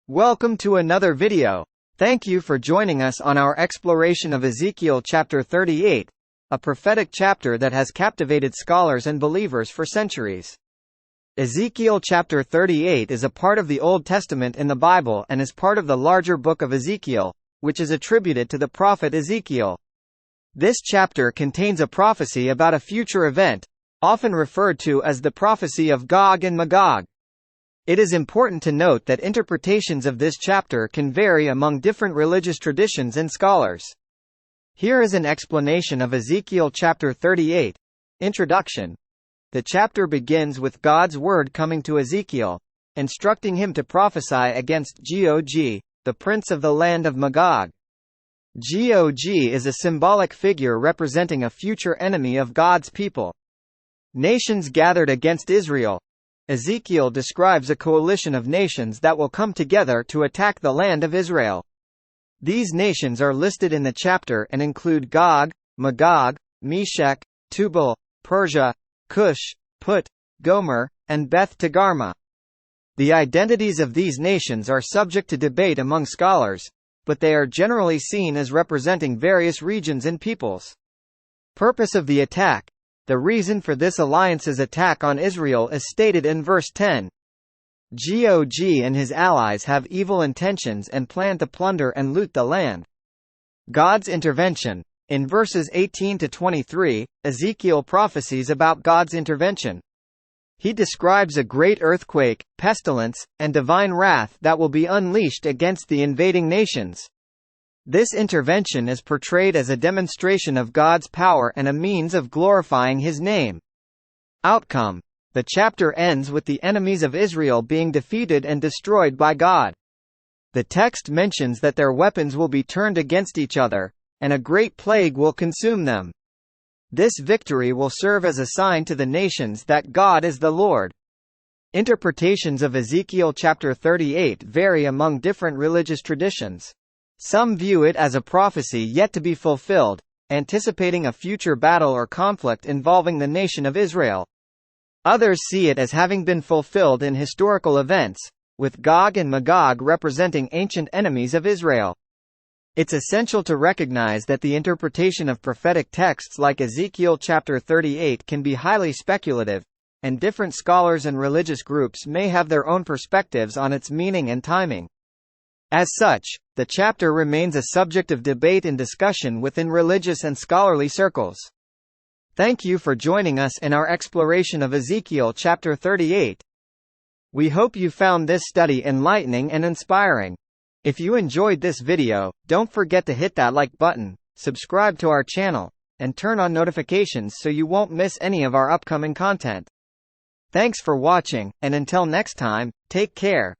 Welcome to another video. Thank you for joining us on our exploration of Ezekiel chapter 38, a prophetic chapter that has captivated scholars and believers for centuries. Ezekiel chapter 38 is a part of the Old Testament in the Bible and is part of the larger book of Ezekiel, which is attributed to the prophet Ezekiel. This chapter contains a prophecy about a future event, often referred to as the prophecy of Gog and Magog. It is important to note that interpretations of this chapter can vary among different religious traditions and scholars. Here is an explanation of Ezekiel chapter 38. Introduction. The chapter begins with God's word coming to Ezekiel, instructing him to prophesy against Gog, the prince of the land of Magog. Gog is a symbolic figure representing a future enemy of God's people. Nations gathered against Israel. Ezekiel describes a coalition of nations that will come together to attack the land of Israel. These nations are listed in the chapter and include Gog, Magog, Meshech, Tubal, Persia, Cush, Put, Gomer, and Beth Togarmah. The identities of these nations are subject to debate among scholars, but they are generally seen as representing various regions and peoples. Purpose of the attack. The reason for this alliance's attack on Israel is stated in verse 10. Gog and his allies have evil intentions and plan to plunder and loot the land. God's intervention. In verses 18 to 23, Ezekiel prophesies about God's intervention. He describes a great earthquake, pestilence, and divine wrath that will be unleashed against the invading nations. This intervention is portrayed as a demonstration of God's power and a means of glorifying His name. Outcome. The chapter ends with the enemies of Israel being defeated and destroyed by God. The text mentions that their weapons will be turned against each other, and a great plague will consume them. This victory will serve as a sign to the nations that God is the Lord. Interpretations of Ezekiel chapter 38 vary among different religious traditions. Some view it as a prophecy yet to be fulfilled, anticipating a future battle or conflict involving the nation of Israel. Others see it as having been fulfilled in historical events, with Gog and Magog representing ancient enemies of Israel. It's essential to recognize that the interpretation of prophetic texts like Ezekiel chapter 38 can be highly speculative, and different scholars and religious groups may have their own perspectives on its meaning and timing. As such, the chapter remains a subject of debate and discussion within religious and scholarly circles. Thank you for joining us in our exploration of Ezekiel chapter 38. We hope you found this study enlightening and inspiring. If you enjoyed this video, don't forget to hit that like button, subscribe to our channel, and turn on notifications so you won't miss any of our upcoming content. Thanks for watching, and until next time, take care.